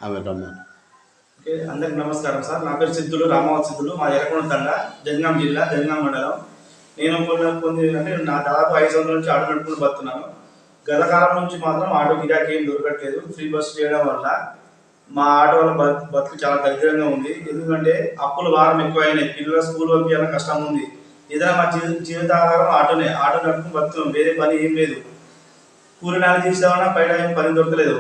ఆమె రమ్మని. ఓకే, అందరికి నమస్కారం సార్. నా పేరు సిద్ధులు, రామావతి సిద్ధులు. మా ఎర్రకొండ తండ, జనగాం జిల్లా, జనగాం మండలం. నేను కొన్ని అంటే నా దాదాపు 5 సంవత్సరాల నుంచి ఆటో నడుపుకుంటూ బతున్నాను. గత కాలం నుంచి మాత్రం ఆటో గిరాకీ ఏం దొరకట్లేదు. ఫ్రీ బస్సు చేయడం వల్ల మా ఆటో వల్ల బతుకు చాలా దరిద్రంగా ఉంది. ఎందుకంటే అప్పుల భారం ఎక్కువైనాయి. పిల్లల స్కూల్ పంపించాలని కష్టం ఉంది. ఏదైనా మా జీవితాధారం ఆటోనే. ఆటో నడుపుకుని బతున్నాం, వేరే పని ఏం లేదు. కూలి నాలుగు తీసామన్నా బయట ఏం పని దొరకలేదు.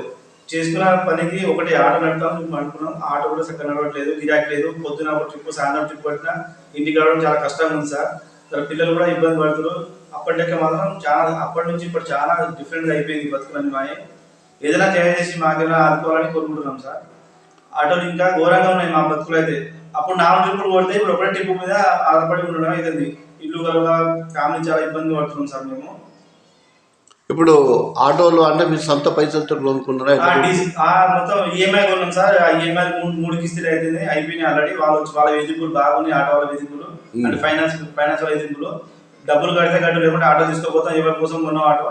చేసుకున్న పనికి ఒకటి ఆటో నడుపుతాం అనుకున్నాం. ఆటో కూడా చక్కగా నడవట్లేదు, గిరాకీ లేదు. పొద్దున ఒక ట్రిప్, సాయంత్రం ట్రిప్ పట్టినా ఇంటికి రావడం చాలా కష్టంగా ఉంది సార్. పిల్లలు కూడా ఇబ్బంది పడుతున్నారు. అప్పటికే మాత్రం చాలా, అప్పటి నుంచి ఇప్పుడు చాలా డిఫరెంట్గా అయిపోయింది బతుకులని మాయ. ఏదైనా చేసి మాకేమైనా ఆదుకోవాలని కోరుకుంటున్నాం సార్. ఆటోలు ఇంకా ఘోరంగా ఉన్నాయి మా బతుకులు అయితే. అప్పుడు 4 ట్రిప్పులు కొడితే ఇప్పుడు ఒకటే ట్రిప్ మీద ఆధారపడి ఉండడం అవుతుంది. ఇల్లు కలగా ఫ్యామిలీ చాలా ఇబ్బంది పడుతున్నాం సార్ మేము. ఇప్పుడు ఆటోలు అంటే మీరు సొంత పైసలతో కొనుక్కున్నారా? మొత్తం ఈఎంఐ కొన్నాం సార్. ఆ ఈఎంఐ 3 కిస్తీలు అయితే అయిపోయినాయి ఆల్రెడీ. వాళ్ళ వేధింపులు బాగున్నాయి. ఆటో వాళ్ళ వేధింపులు అంటే ఫైనాన్స్ వాళ్ళ వేధింపులు. డబ్బులు కడితే గడ్డు లేకుంటే ఆటో తీసుకోపోతాం. ఎవరి కోసం కొన్నావు ఆటో?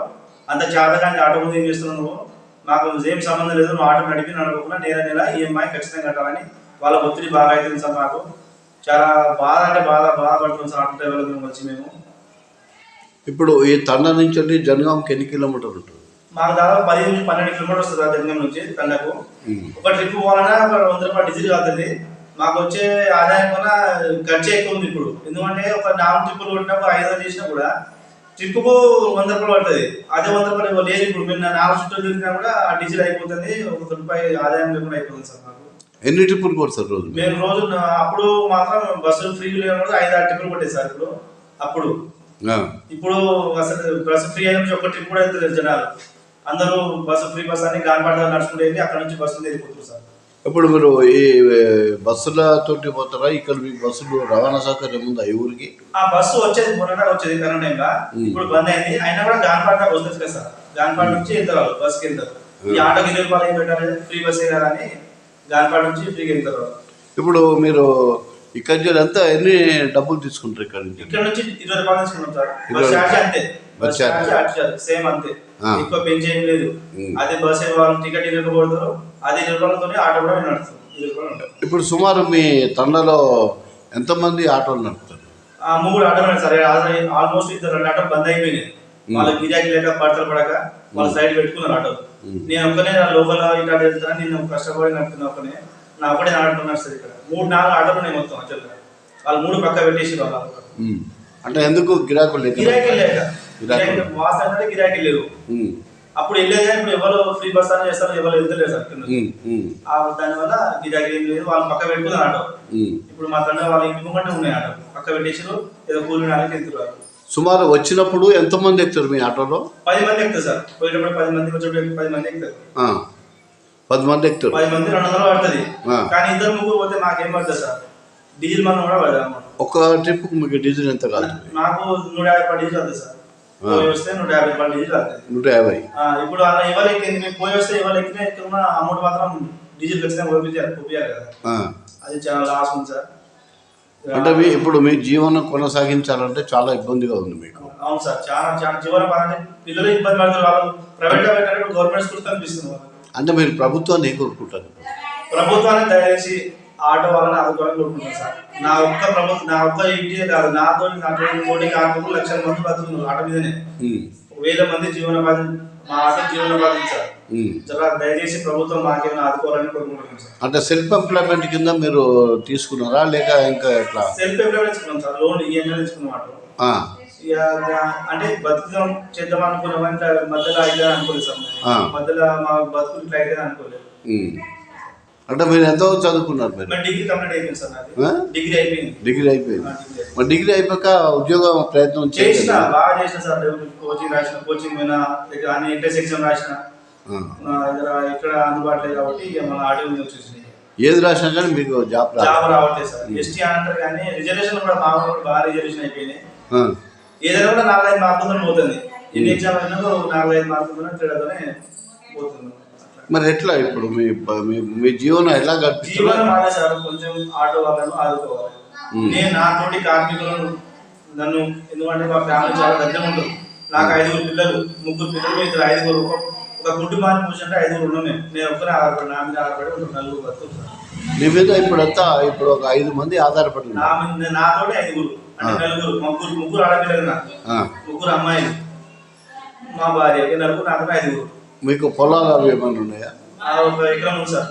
అంత చేతకాని ఆటో ముందు ఏం చేస్తున్నావు నువ్వు? మాకు ఏం సంబంధం లేదు. నువ్వు ఆటో నడపకుండా నెల ఈఎంఐ ఖచ్చితంగా కట్టాలని వాళ్ళ ఒత్తిడి బాగా అవుతుంది సార్. మాకు చాలా బాధ అంటే బాధపడుతుంది సార్. ఆటో డ్రైవర్లు వచ్చి మేము. ఇప్పుడు ఈ తండ నుంచి వెళ్ళి జనగాంకి ఎన్ని కిలోమీటర్లు ఉంటుంది? మాకు దాదాపు 10 నుంచి 12 కిలోమీటర్లు వస్తుంది ఆ జనగాం నుంచి తండకు. ఒక ట్రిప్ పోవాలన్నా ఒక 100 రూపాయలు డీజిల్ అవుతుంది. మాకు వచ్చే ఆదాయం కన్నా ఖర్చు ఎక్కువ ఉంది ఇప్పుడు. ఎందుకంటే ఒక 4 ట్రిప్పులు కొట్టినప్పుడు 500 చేసినా కూడా ట్రిప్పుకు 100 రూపాయలు పడుతుంది. అదే 100 రూపాయలు లేదు. ఇప్పుడు మేము 4 చుట్టూ తిరిగినా కూడా ఆ డీజిల్ అయిపోతుంది. ఒక రూపాయి ఆదాయం లేకుండా అయిపోతుంది సార్ మాకు. ఎన్ని ట్రిప్పులు కొడతారు రోజు? మేము రోజు అప్పుడు మాత్రం బస్సులు ఫ్రీ లేకుండా 5-6 ట్రిప్పులు కొట్టేది సార్. అప్పుడు ఇప్పుడు అసలు బస్సు ఫ్రీ అయిన ఒక ట్రిప్ కూడా వెళ్తుంది జనాలు. అందరూ ఫ్రీ బస్ అని గాన్పాట నడుచుకుంటే వెళ్ళి అక్కడ నుంచి బస్సులు వెళ్ళిపోతున్నారు సార్. ఇప్పుడు మీరు ఈ బస్సులతోటి పోతారా? ఇక్కడ మీకు బస్సులు రవాణా సౌకర్యం ఉందా ఈ ఊరికి? ఆ బస్సు వచ్చేది మొన్నట వచ్చేది కరోనా టైంలో. ఇప్పుడు బంద్ అయింది. అయినా కూడా గాన్పాట వస్తుంది కదా సార్. గాన్పాట నుంచి వెళ్తారు వాళ్ళు, బస్కి వెళ్తారు. ఈ ఆటోకి 20 రూపాయలు ఏం పెట్టాలి, ఫ్రీ బస్ వేయాలని గాన్పాట నుంచి ఫ్రీగా వెళ్తారు. ఇప్పుడు మీరు ఇక్కడ ఎంత ఎన్ని డబ్బులు తీసుకుంటారు ఇక్కడ నుంచి? ఇక్కడ నుంచి 20 రూపాయలు తీసుకుంటాం సార్. బస్ ఛార్జ్ అంతే, బస్ ఛార్జ్ సేమ్ అంతే, ఎక్కువ పెంచి ఏం లేదు. అదే బస్ వాళ్ళు టికెట్ 20 రూపాయలు కొడతారు. అదే 20 రూపాయలతో ఆటో కూడా నడుస్తుంది. 20 రూపాయలు ఉంటాయి. ఇప్పుడు సుమారు మీ తండలో ఎంతమంది ఆటోలు నడుపుతారు? 3 ఆటోలు ఉన్నాయి సార్. ఆల్మోస్ట్ 2 ఆటోలు బంద్ అయిపోయినాయి. వాళ్ళ గిరాకీ లేక పడతలు పడక వాళ్ళ సైడ్ పెట్టుకున్నారు ఆటో. నేను ఒక్కనే లోకల్ ఇట్లా వెళ్తాను. నేను కష్టపడి నడుపుతున్నా ఒక్కనే. నా ఒకటే ఆడుతున్నారు సార్. ఇక్కడ 3-4 ఆటోలు ఉన్నాయి మొత్తం. అసలు వాళ్ళు 3 పక్క పెట్టేసి వాళ్ళు. అంటే ఎందుకు గిరాకీ లేక? వాస్తవం అంటే గిరాకీ లేవు. అప్పుడు వెళ్ళేది. ఇప్పుడు ఎవరు ఫ్రీ బస్ అని చేస్తారు, ఎవరు వెళ్తలేదు సార్. దానివల్ల గిరాకీ ఏం లేదు. వాళ్ళు పక్క పెట్టుకున్నారు ఆటో. ఇప్పుడు మా తండ్రి వాళ్ళ ఇంటి ముంగంటే ఉన్నాయి ఆటో. పక్క పెట్టేసారు. ఏదో కూలి నాలుగు వెళ్తున్నారు. సుమారు వచ్చినప్పుడు ఎంతమంది ఎక్కుతారు మీ ఆటోలో? 10 మంది ఎక్కుతారు సార్. పోయేటప్పుడు 10 మంది, వచ్చేటప్పుడు 10 మంది ఎక్కుతారు. 10 మంది ఎక్కుతారు. 10 మంది 200 పడుతుంది. కానీ 2-3 పోతే మాకేం పడుతుంది సార్? డీజిల్ మనం కూడా పడదాం. ఒక ట్రిప్ మీకు డీజిల్ ఎంత కాదు? నాకు 150 రూపాయలు డీజిల్ అవుతుంది సార్. పోయి వస్తే 150 రూపాయలు డీజిల్ అవుతుంది. 150. ఇప్పుడు అలా ఎవరు ఎక్కింది? మేము పోయి వస్తే ఎవరు ఎక్కినా ఎక్కువ అమౌంట్ మాత్రం డీజిల్ ఖచ్చితంగా పంపించాలి కదా. అది చాలా లాస్ ఉంది సార్. అంటే ఇప్పుడు మీ జీవనం కొనసాగించాలంటే చాలా ఇబ్బందిగా ఉంది మీకు. అవును సార్, చాలా చాలా జీవనం అంటే పిల్లలు ఇబ్బంది పడుతున్నారు. వాళ్ళు ప్రైవేట్గా పెట్టినప్పుడు గవర్నమెంట్ స్కూల్స్ కనిపిస్తుంది. అంటే మీరు ప్రభుత్వాన్ని ఏం కోరుకుంటారు? ప్రభుత్వాన్ని దయచేసి ఆటో వాళ్ళని ఆదుకోవాలని కోరుకుంటున్నాను సార్. నా ఒక్క ఇంటిదే కాదు, నాతో 1 కోటి లక్షల మంది బతుకున్నారు ఆటో మీదనే. 1000 మంది జీవనోపాధి మా ఆటో జీవనోపాధి సార్. దయచేసి ప్రభుత్వం మాకేమైనా ఆదుకోవాలని కోరుకుంటున్నాం సార్. అంటే సెల్ఫ్ ఎంప్లాయ్మెంట్ కింద మీరు తీసుకున్నారా లేక ఇంకా ఎట్లా? సెల్ఫ్ ఎంప్లాయ్మెంట్ తీసుకున్నాం సార్. లోన్ ఈఎంఐ తీసుకున్నాం ఆటో. అంటే బతుకుదాం చేద్దాం అనుకున్నాం. మధ్యలో అయితే అనుకోలేదు సార్. మధ్యలో మా బతుకు ఇట్లా అయితే అనుకోలేదు. అంటే మీరు ఎంత చదువుకున్నారు? డిగ్రీ కంప్లీట్ అయిపోయింది సార్. డిగ్రీ అయిపోయింది. మరి డిగ్రీ అయిపోయాక ఉద్యోగం ప్రయత్నం చేసిన బాగా చేసిన సార్. కోచింగ్ రాసిన, కోచింగ్ పోయినా, ఎంట్రన్స్ ఎగ్జామ్ రాసిన. ఇక్కడ అందుబాటులేదు కాబట్టి మన ఆటో వచ్చేసింది. ఏది రాసినా కానీ మీకు జాబ్ రావట్లేదు సార్. ఎస్టీ అంటారు కానీ రిజర్వేషన్ కూడా బాగా రిజర్వేషన్ అయిపోయినాయి. ఏదైనా కూడా 4-5 మార్కులతో పోతుంది. ఎన్ని ఎగ్జామ్ అయినా 4-5 మార్కులతో తేడాతోనే పోతుంది. మరి ఎట్లా ఇప్పుడు మీ జీవనం ఎలా గడుపుతుంది? జీవనం అదే సార్. కొంచెం ఆటో వాళ్ళను ఆదుకోవాలి. నేను నాతోటి కార్మికులను నన్ను, ఎందుకంటే మా ఫ్యామిలీ చాలా దగ్గర ఉంటుంది. నాకు 5 పిల్లలు, 3 పిల్లలు, 2 5 ఒక ఒక కుటుంబాన్ని కూర్చుంటే 5 ఉన్నాం మేము. నేను ఒక్కనే ఆధారపడి నా మీద ఆధారపడి ఉంటాను. 4 బతుకుతారు. మీ మీద ఇప్పుడు ఒక 5 మంది ఆధారపడి నాతోటి 5 అంటే 4 ముగ్గురు ఆడపిల్లలు నాకు, 3 అమ్మాయిలు, మా భార్య, 4 నాతో 5. మీకు పొలాలు అవి ఏమైనా ఉన్నాయా? ఒక ఎకరం ఉంది సార్.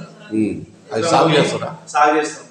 అది సాగు చేస్తారా? సాగు చేస్తాం.